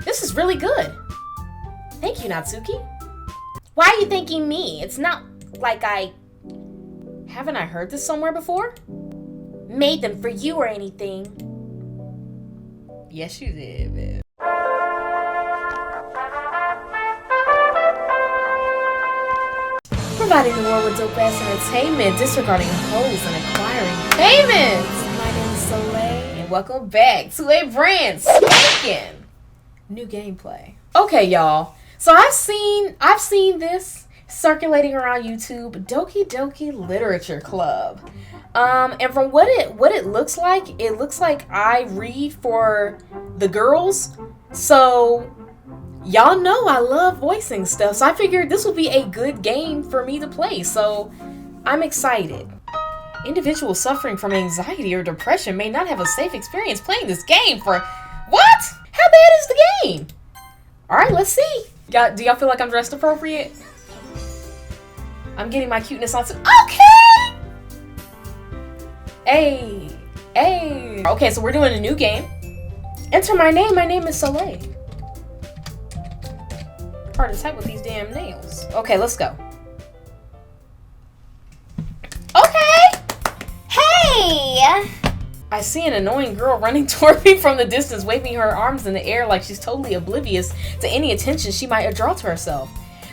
This is really good. Thank you, Natsuki. Why are you thanking me? It's not like haven't I heard this somewhere before? Made them for you or anything. Yes, you did, man. Providing the world with dope-ass entertainment, disregarding hoes and acquiring payments. My name is Soleil, and welcome back to a brand spanking new gameplay. Okay, y'all. So I've seen this circulating around YouTube, Doki Doki Literature Club. And from what it looks like I read for the girls. So y'all know I love voicing stuff, so I figured this would be a good game for me to play, so I'm excited. Individuals suffering from anxiety or depression may not have a safe experience playing this game for... What? How bad is the game? Alright, let's see. Do y'all feel like I'm dressed appropriate? I'm getting my cuteness on... Okay! Hey. Okay, so we're doing a new game. Enter my name. My name is Soleil. Hard to type with these damn nails. Okay, let's go. Okay. Hey! I see an annoying girl running toward me from the distance, waving her arms in the air like she's totally oblivious to any attention she might draw to herself.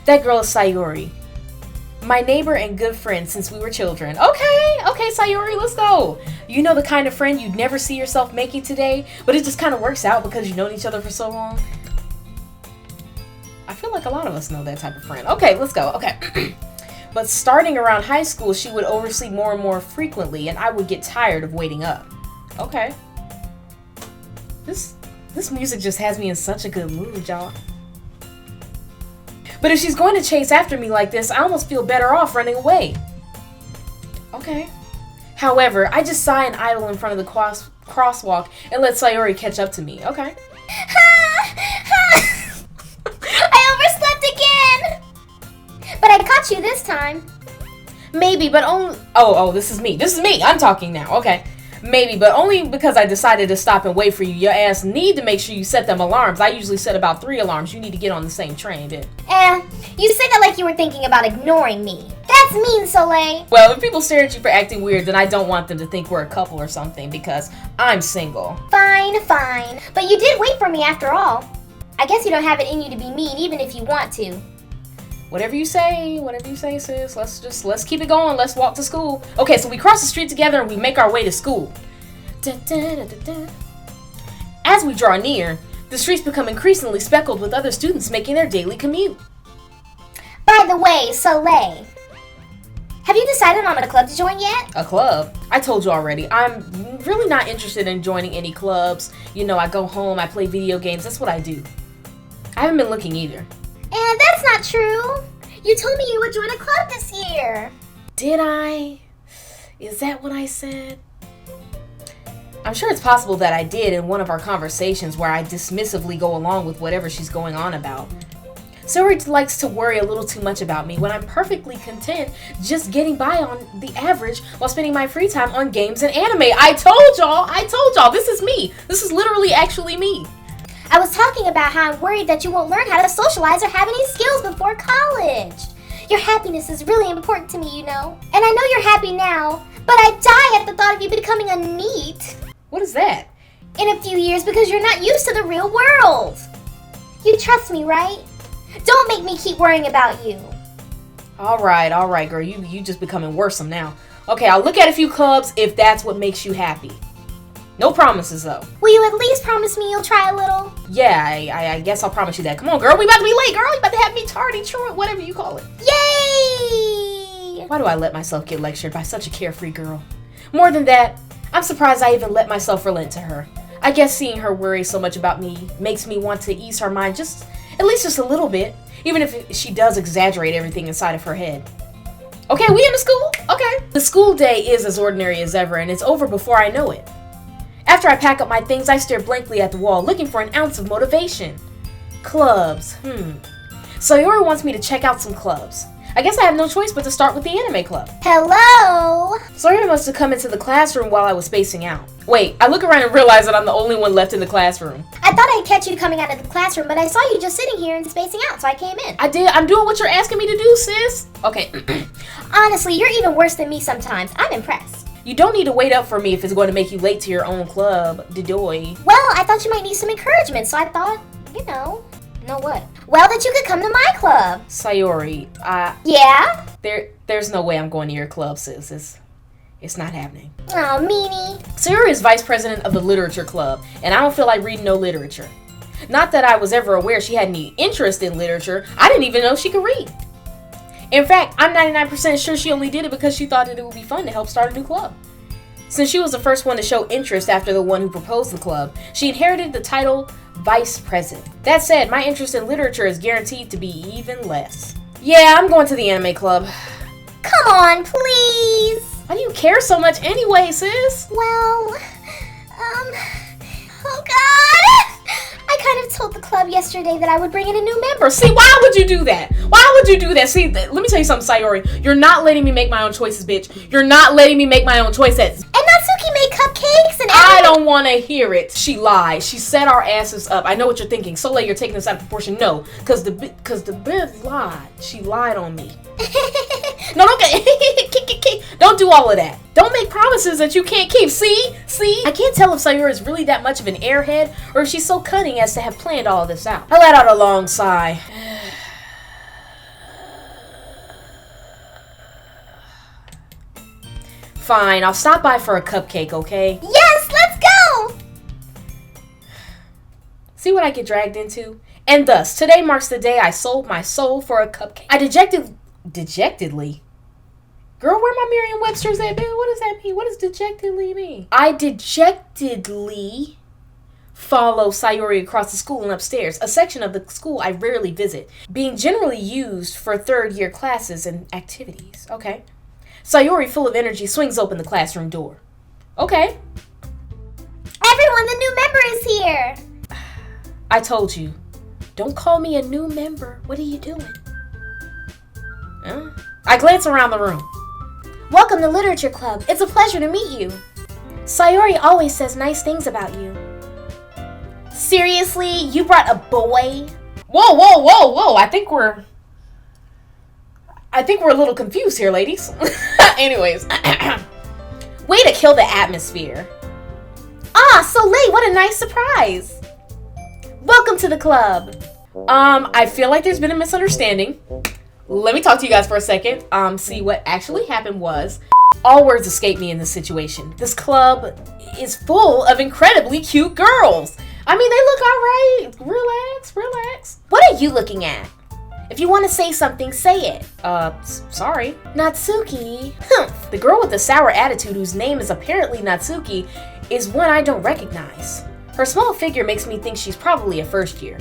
That girl is Sayori. My neighbor and good friend since we were children. Okay, Sayori, let's go. You know the kind of friend you'd never see yourself making today, but it just kind of works out because you've known each other for so long. I feel like a lot of us know that type of friend. Okay, let's go. Okay. But starting around high school, she would oversleep more and more frequently, and I would get tired of waiting up. Okay. This music just has me in such a good mood, y'all. But if she's going to chase after me like this, I almost feel better off running away. Okay. However, I just sigh and idle in front of the crosswalk and let Sayori catch up to me. Okay. But I caught you this time. Maybe, but only... Oh, this is me. I'm talking now. Okay. Maybe, but only because I decided to stop and wait for you. Your ass need to make sure you set them alarms. I usually set about 3 alarms. You need to get on the same train, then. You said that like you were thinking about ignoring me. That's mean, Soleil. Well, if people stare at you for acting weird, then I don't want them to think we're a couple or something, because I'm single. Fine. But you did wait for me after all. I guess you don't have it in you to be mean, even if you want to. Whatever you say, sis. Let's keep it going. Let's walk to school. Okay, so we cross the street together and we make our way to school. As we draw near, the streets become increasingly speckled with other students making their daily commute. By the way, Soleil, have you decided on a club to join yet? A club? I told you already. I'm really not interested in joining any clubs. You know, I go home, I play video games. That's what I do. I haven't been looking either. And that's not true. You told me you would join a club this year. Did I? Is that what I said? I'm sure it's possible that I did in one of our conversations where I dismissively go along with whatever she's going on about. Sayori likes to worry a little too much about me when I'm perfectly content just getting by on the average while spending my free time on games and anime. I told y'all, this is me. This is literally actually me. I was talking about how I'm worried that you won't learn how to socialize or have any skills before college. Your happiness is really important to me, you know. And I know you're happy now, but I die at the thought of you becoming a NEET. What is that? In a few years, because you're not used to the real world. You trust me, right? Don't make me keep worrying about you. All right, girl. You just becoming worrisome now. Okay, I'll look at a few clubs if that's what makes you happy. No promises, though. Will you at least promise me you'll try a little? Yeah, I guess I'll promise you that. Come on, girl. We about to be late, girl. You about to have me tardy, truant, whatever you call it. Yay! Why do I let myself get lectured by such a carefree girl? More than that, I'm surprised I even let myself relent to her. I guess seeing her worry so much about me makes me want to ease her mind at least just a little bit, even if she does exaggerate everything inside of her head. Okay, we in the school? Okay. The school day is as ordinary as ever, and it's over before I know it. After I pack up my things, I stare blankly at the wall, looking for an ounce of motivation. Clubs. Sayori wants me to check out some clubs. I guess I have no choice but to start with the anime club. Hello? Sayori must have come into the classroom while I was spacing out. Wait, I look around and realize that I'm the only one left in the classroom. I thought I'd catch you coming out of the classroom, but I saw you just sitting here and spacing out, so I came in. I did. I'm doing what you're asking me to do, sis. Okay. Honestly, you're even worse than me sometimes. I'm impressed. You don't need to wait up for me if it's going to make you late to your own club, Didoy. Well, I thought you might need some encouragement, so I thought, know what? Well, that you could come to my club. Sayori, Yeah? There's no way I'm going to your club, sis. It's not happening. Oh, meanie. Sayori is vice president of the literature club, and I don't feel like reading no literature. Not that I was ever aware she had any interest in literature. I didn't even know she could read. In fact, I'm 99% sure she only did it because she thought that it would be fun to help start a new club. Since she was the first one to show interest after the one who proposed the club, she inherited the title Vice President. That said, my interest in literature is guaranteed to be even less. Yeah, I'm going to the anime club. Come on, please. Why do you care so much anyway, sis? Well, oh God. I kind of told the club yesterday that I would bring in a new member. See, why would you do that? Why would you do that? See, let me tell you something, Sayori. You're not letting me make my own choices, bitch. You're not letting me make my own choices. And Natsuki made cupcakes and everything. I don't want to hear it. She lied. She set our asses up. I know what you're thinking. Soleil, you're taking this out of proportion. No, because the bitch lied. She lied on me. No, don't do all of that. Don't make promises that you can't keep. See? I can't tell if Sayori is really that much of an airhead or if she's so cunning as to have planned all this out. I let out a long sigh. Fine, I'll stop by for a cupcake, okay? Yes, let's go! See what I get dragged into? And thus, today marks the day I sold my soul for a cupcake. I dejectedly? Girl, where my Merriam-Webster's at, man? What does that mean? What does dejectedly mean? I dejectedly follow Sayori across the school and upstairs, a section of the school I rarely visit, being generally used for third-year classes and activities. Okay. Sayori, full of energy, swings open the classroom door. Okay. Everyone, the new member is here. I told you. Don't call me a new member. What are you doing? Huh? I glance around the room. Welcome to Literature Club. It's a pleasure to meet you. Sayori always says nice things about you. Seriously? You brought a boy? Whoa. I think we're a little confused here, ladies. Anyways. Way to kill the atmosphere. Ah, Soleil, what a nice surprise. Welcome to the club. I feel like there's been a misunderstanding. Let me talk to you guys for a second. See, what actually happened was, all words escape me in this situation. This club is full of incredibly cute girls. I mean, they look alright. Relax. What are you looking at? If you want to say something, say it. Sorry. Natsuki. The girl with the sour attitude whose name is apparently Natsuki is one I don't recognize. Her small figure makes me think she's probably a first year.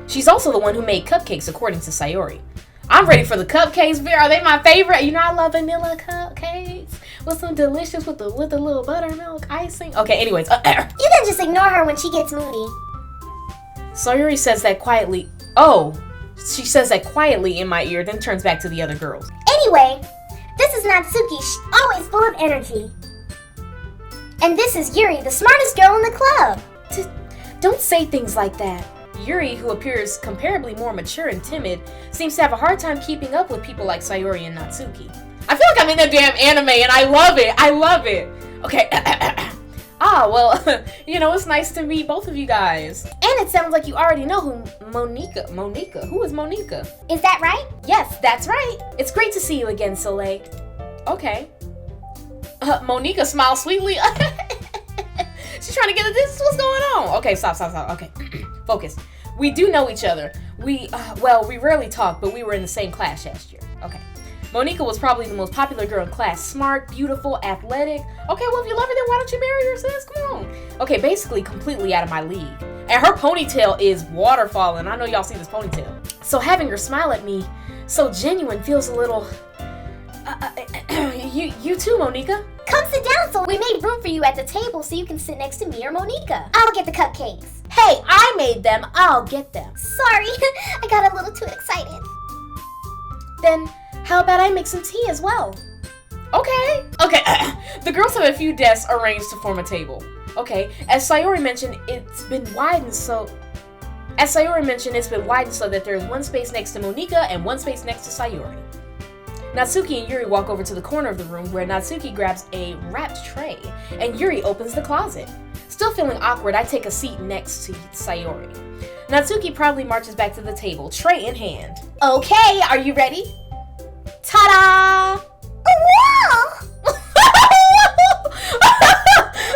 She's also the one who made cupcakes, according to Sayori. I'm ready for the cupcakes, Vera. Are they my favorite? You know I love vanilla cupcakes with some delicious with the little buttermilk icing. Okay, anyways. You can just ignore her when she gets moody. Sayori says that quietly. Oh, she says that quietly in my ear, then turns back to the other girls. Anyway, this is Natsuki. She's always full of energy. And this is Yuri, the smartest girl in the club. Don't say things like that. Yuri, who appears comparably more mature and timid, seems to have a hard time keeping up with people like Sayori and Natsuki. I feel like I'm in a damn anime and I love it. Okay. Well, it's nice to meet both of you guys. And it sounds like you already know who Monika. Who is Monika? Is that right? Yes, that's right. It's great to see you again, Soleil. Okay. Monika smiles sweetly. She's trying to get at this. What's going on? Okay, stop. Okay, focus. We do know each other. We rarely talk, but we were in the same class last year. Okay. Monika was probably the most popular girl in class. Smart, beautiful, athletic. Okay, well, if you love her, then why don't you marry her, sis? Come on. Okay, basically completely out of my league. And her ponytail is waterfalling. I know y'all see this ponytail. So having her smile at me so genuine feels a little... You too, Monika. Come sit down, so we made room for you at the table so you can sit next to me or Monika. I'll get the cupcakes. Hey, I made them. I'll get them. Sorry, I got a little too excited. Then How about I make some tea as well? Okay. The girls have a few desks arranged to form a table. Okay, as Sayori mentioned, it's been widened so that there's one space next to Monika and one space next to Sayori. Natsuki and Yuri walk over to the corner of the room where Natsuki grabs a wrapped tray and Yuri opens the closet. Still feeling awkward, I take a seat next to Sayori. Natsuki proudly marches back to the table, tray in hand. Okay, are you ready? Ta-da! Wow!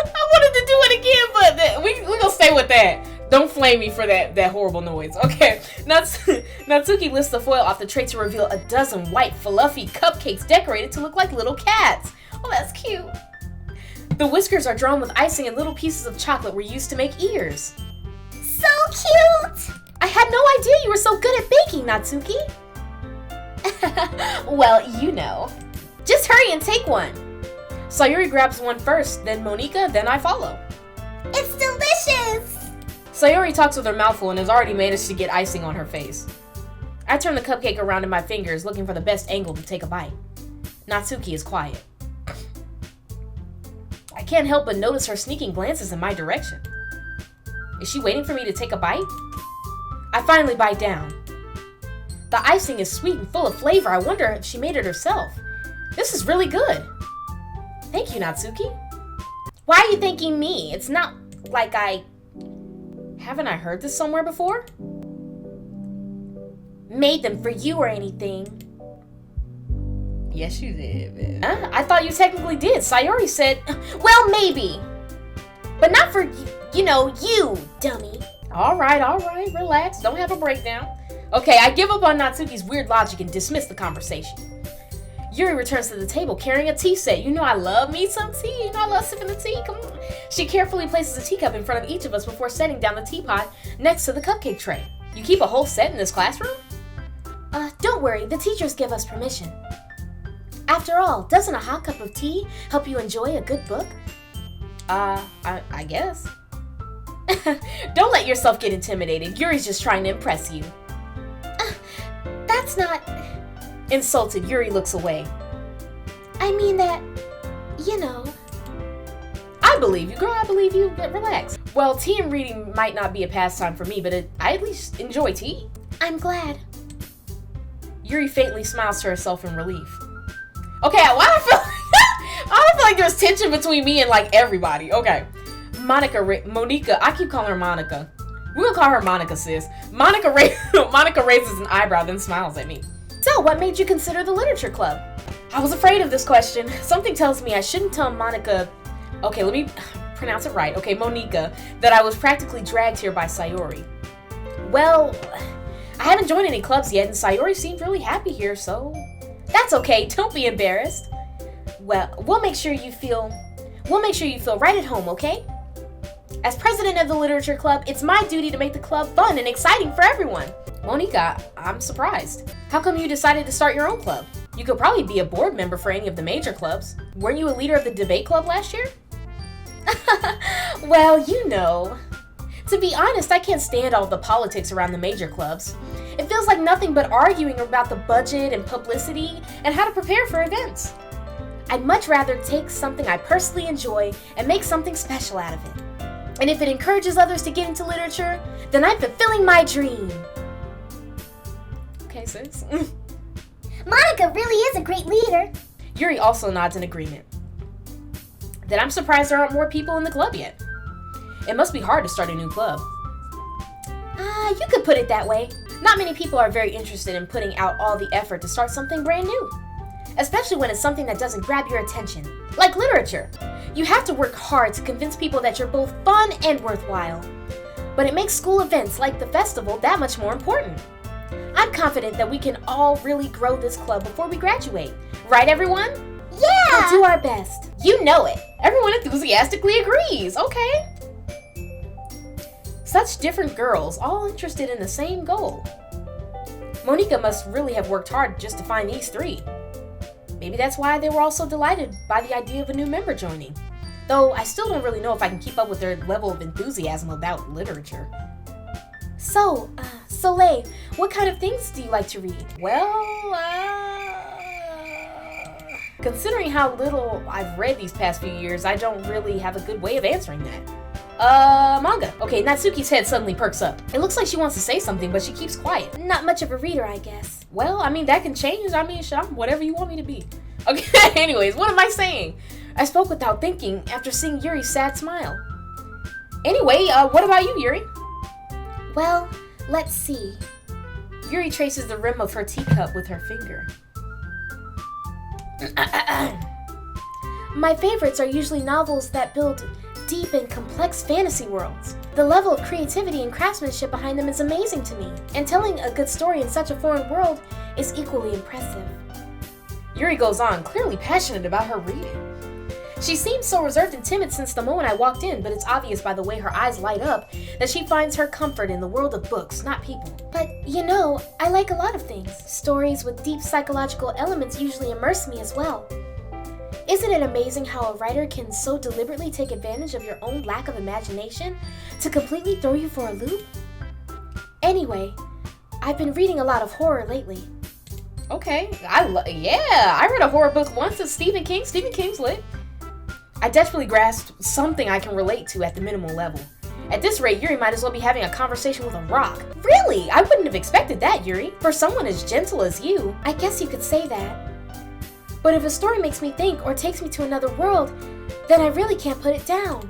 I wanted to do it again, but we're gonna stay with that. Don't flame me for that horrible noise. Okay, Natsuki lifts the foil off the tray to reveal a dozen white, fluffy cupcakes decorated to look like little cats. Oh, that's cute. The whiskers are drawn with icing and little pieces of chocolate were used to make ears. So cute! I had no idea you were so good at baking, Natsuki. Well, you know. Just hurry and take one. Sayori grabs one first, then Monika, then I follow. It's delicious! Sayori talks with her mouth full and has already managed to get icing on her face. I turn the cupcake around in my fingers, looking for the best angle to take a bite. Natsuki is quiet. I can't help but notice her sneaking glances in my direction. Is she waiting for me to take a bite? I finally bite down. The icing is sweet and full of flavor. I wonder if she made it herself. This is really good. Thank you, Natsuki. Why are you thanking me? It's not like Haven't I heard this somewhere before? Made them for you or anything. Yes, you did, man. I thought you technically did. Sayori said, well, maybe. But not for, you, dummy. All right, relax. Don't have a breakdown. Okay, I give up on Natsuki's weird logic and dismiss the conversation. Yuri returns to the table carrying a tea set. You know I love me some tea. You know I love sipping the tea. Come on. She carefully places a teacup in front of each of us before setting down the teapot next to the cupcake tray. You keep a whole set in this classroom? Don't worry. The teachers give us permission. After all, doesn't a hot cup of tea help you enjoy a good book? I guess. Don't let yourself get intimidated. Yuri's just trying to impress you. That's not... Insulted, Yuri looks away. I mean that, I believe you, girl. I believe you. Relax. Well, tea and reading might not be a pastime for me, but I at least enjoy tea. I'm glad. Yuri faintly smiles to herself in relief. Okay, why do I feel like there's tension between me and everybody. Okay. Monika, I keep calling her Monica. We're gonna call her Monica, sis. Monica raises an eyebrow, then smiles at me. So, what made you consider the literature club? I was afraid of this question. Something tells me I shouldn't tell Monika. Okay, let me pronounce it right. Okay, Monika, that I was practically dragged here by Sayori. Well, I haven't joined any clubs yet, and Sayori seemed really happy here, so that's okay. Don't be embarrassed. Well, we'll make sure you feel right at home, okay? As president of the literature club, it's my duty to make the club fun and exciting for everyone. Monika, I'm surprised. How come you decided to start your own club? You could probably be a board member for any of the major clubs. Weren't you a leader of the debate club last year? Well, To be honest, I can't stand all the politics around the major clubs. It feels like nothing but arguing about the budget and publicity and how to prepare for events. I'd much rather take something I personally enjoy and make something special out of it. And if it encourages others to get into literature, then I'm fulfilling my dream. Okay, sis. Monika really is a great leader. Yuri also nods in agreement. Then I'm surprised there aren't more people in the club yet. It must be hard to start a new club. You could put it that way. Not many people are very interested in putting out all the effort to start something brand new. Especially when it's something that doesn't grab your attention. Like literature. You have to work hard to convince people that you're both fun and worthwhile. But it makes school events like the festival that much more important. I'm confident that we can all really grow this club before we graduate. Right, everyone? Yeah! We'll do our best. You know it. Everyone enthusiastically agrees. Okay. Such different girls, all interested in the same goal. Monika must really have worked hard just to find these three. Maybe that's why they were all so delighted by the idea of a new member joining. Though I still don't really know if I can keep up with their level of enthusiasm about literature. So, Soleil, what kind of things do you like to read? Well, Considering how little I've read these past few years, I don't really have a good way of answering that. Manga. Okay, Natsuki's head suddenly perks up. It looks like she wants to say something, but she keeps quiet. Not much of a reader, I guess. Well, I mean, that can change. I mean, I'm whatever you want me to be. Okay, anyways, what am I saying? I spoke without thinking after seeing Yuri's sad smile. Anyway, what about you, Yuri? Well, let's see. Yuri traces the rim of her teacup with her finger. My favorites are usually novels that build deep and complex fantasy worlds. The level of creativity and craftsmanship behind them is amazing to me, and telling a good story in such a foreign world is equally impressive. Yuri goes on, clearly passionate about her reading. She seems so reserved and timid since the moment I walked in, but it's obvious by the way her eyes light up that she finds her comfort in the world of books, not people. But, you know, I like a lot of things. Stories with deep psychological elements usually immerse me as well. Isn't it amazing how a writer can so deliberately take advantage of your own lack of imagination to completely throw you for a loop? Anyway, I've been reading a lot of horror lately. Okay, I read a horror book once of Stephen King. Stephen King's lit. I desperately grasped something I can relate to at the minimal level. At this rate, Yuri might as well be having a conversation with a rock. Really? I wouldn't have expected that, Yuri. For someone as gentle as you. I guess you could say that. But if a story makes me think or takes me to another world, then I really can't put it down.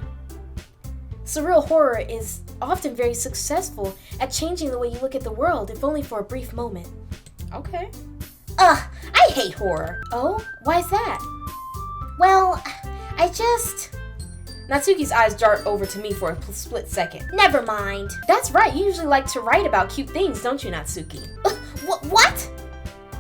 Surreal horror is often very successful at changing the way you look at the world, if only for a brief moment. Okay. I hate horror. Oh? Why's that? Well, Natsuki's eyes dart over to me for a split second. Never mind. That's right, you usually like to write about cute things, don't you, Natsuki? What?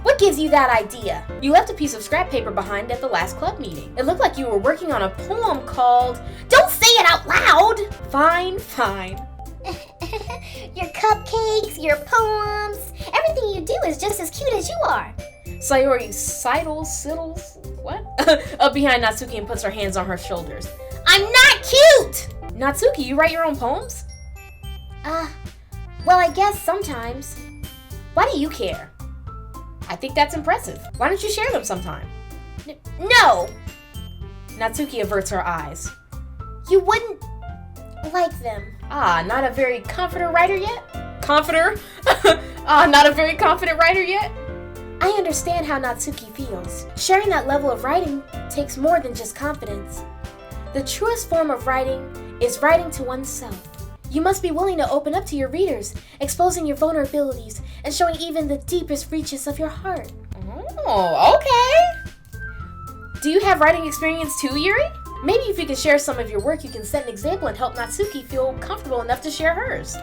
What gives you that idea? You left a piece of scrap paper behind at the last club meeting. It looked like you were working on a poem called... Don't say it out loud! Fine. Your cupcakes, your poems, everything you do is just as cute as you are. Sayori siddles, what? Up behind Natsuki and puts her hands on her shoulders. I'm not cute! Natsuki, you write your own poems? Well, I guess sometimes. Why do you care? I think that's impressive. Why don't you share them sometime? No! Natsuki averts her eyes. You wouldn't like them. Not a very confident writer yet? Comforter? Not a very confident writer yet? I understand how Natsuki feels. Sharing that level of writing takes more than just confidence. The truest form of writing is writing to oneself. You must be willing to open up to your readers, exposing your vulnerabilities and showing even the deepest reaches of your heart. Oh, okay. Do you have writing experience too, Yuri? Maybe if you can share some of your work, you can set an example and help Natsuki feel comfortable enough to share hers.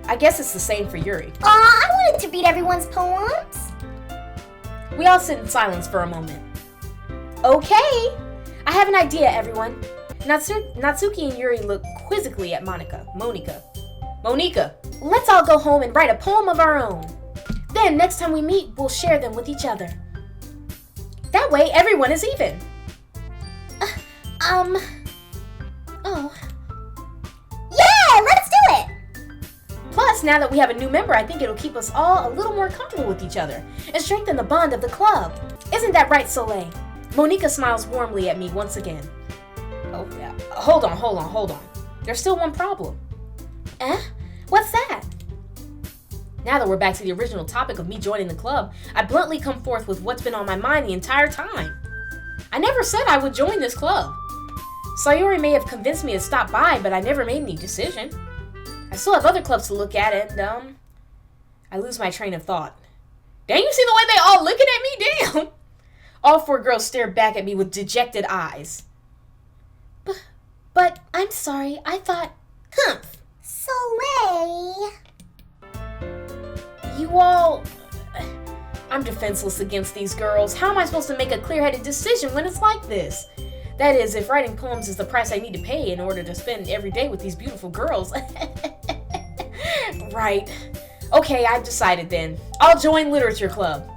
I guess it's the same for Yuri. I wanted to read everyone's poems. We all sit in silence for a moment. Okay, I have an idea, everyone. Natsuki and Yuri look quizzically at Monika. Monika, let's all go home and write a poem of our own. Then, next time we meet, we'll share them with each other. That way, everyone is even. Oh. Yeah, let's do it! Plus, now that we have a new member, I think it'll keep us all a little more comfortable with each other and strengthen the bond of the club. Isn't that right, Soleil? Monika smiles warmly at me once again. Oh, yeah. Hold on. There's still one problem. What's that? Now that we're back to the original topic of me joining the club, I bluntly come forth with what's been on my mind the entire time. I never said I would join this club. Sayori may have convinced me to stop by, but I never made any decision. I still have other clubs to look at, and, I lose my train of thought. Dang, you see the way they all looking at me? Damn! All four girls stare back at me with dejected eyes. But I'm sorry, I thought... Soleil... You all... I'm defenseless against these girls. How am I supposed to make a clear-headed decision when it's like this? That is, if writing poems is the price I need to pay in order to spend every day with these beautiful girls. Right. Okay, I've decided then. I'll join literature club.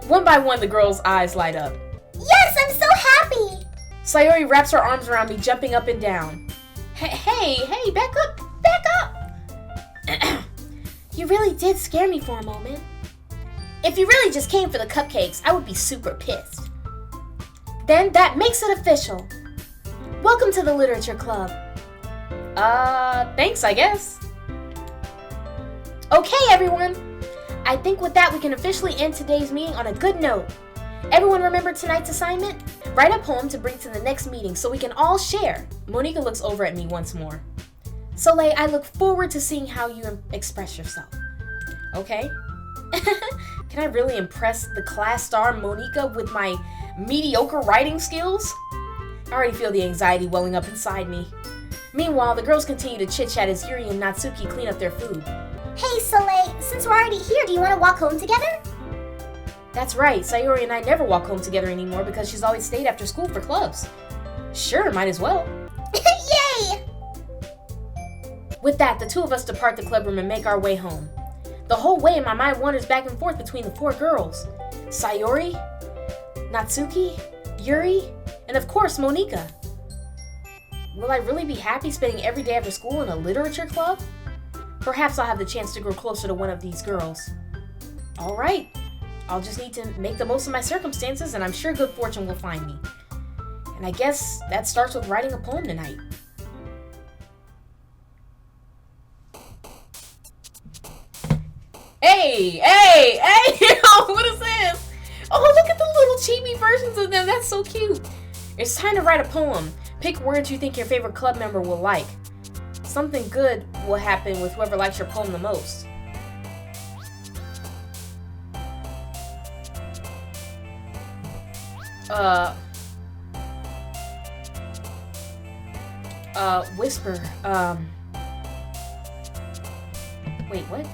One by one, the girls' eyes light up. Yes, I'm so happy! Sayori wraps her arms around me, jumping up and down. Hey, back up! You really did scare me for a moment. If you really just came for the cupcakes, I would be super pissed. Then that makes it official. Welcome to the Literature Club. Thanks, I guess. Okay, everyone. I think with that we can officially end today's meeting on a good note. Everyone remember tonight's assignment? Write a poem to bring to the next meeting so we can all share. Monika looks over at me once more. Soleil, I look forward to seeing how you express yourself. Okay? Can I really impress the class star Monika with my mediocre writing skills? I already feel the anxiety welling up inside me. Meanwhile, the girls continue to chit-chat as Yuri and Natsuki clean up their food. Hey, Soleil, since we're already here, do you want to walk home together? That's right, Sayori and I never walk home together anymore because she's always stayed after school for clubs. Sure, might as well. Yay! With that, the two of us depart the club room and make our way home. The whole way, my mind wanders back and forth between the four girls. Sayori, Natsuki, Yuri, and of course, Monika. Will I really be happy spending every day after school in a literature club? Perhaps I'll have the chance to grow closer to one of these girls. Alright, I'll just need to make the most of my circumstances and I'm sure good fortune will find me. And I guess that starts with writing a poem tonight. Hey! What is this? Oh, look at the little chibi versions of them. That's so cute. It's time to write a poem. Pick words you think your favorite club member will like. Something good will happen with whoever likes your poem the most. Whisper. Wait, what?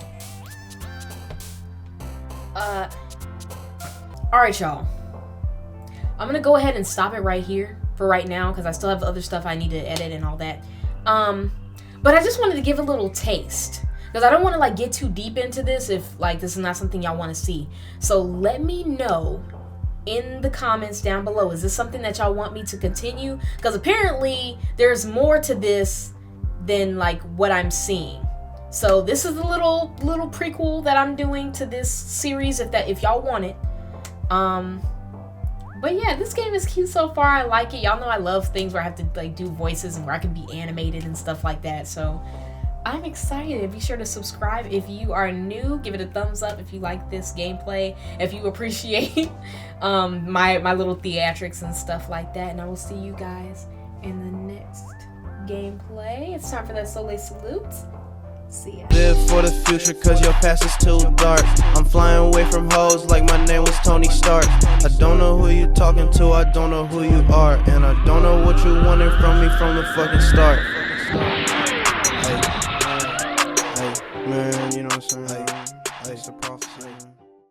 Alright, y'all. I'm gonna go ahead and stop it right here for right now because I still have other stuff I need to edit and all that. But I just wanted to give a little taste because I don't want to like get too deep into this if like this is not something y'all want to see. So let me know in the comments down below. Is this something that y'all want me to continue? Because apparently there's more to this than like what I'm seeing. So this is a little prequel that I'm doing to this series if y'all want it. But yeah, this game is cute so far. I like it. Y'all know I love things where I have to like do voices and where I can be animated and stuff like that. So I'm excited. Be sure to subscribe if you are new. Give it a thumbs up if you like this gameplay. If you appreciate my little theatrics and stuff like that. And I will see you guys in the next gameplay. It's time for that Soleil salute. See ya. Live for the future cause your past is too dark. I'm flying away from hoes like my name was Tony Stark. I don't know who you're talking to, I don't know who you are. And I don't know what you wanted from me from the fucking start. Hey, man, you know what I'm saying? Hey, it's a prophecy.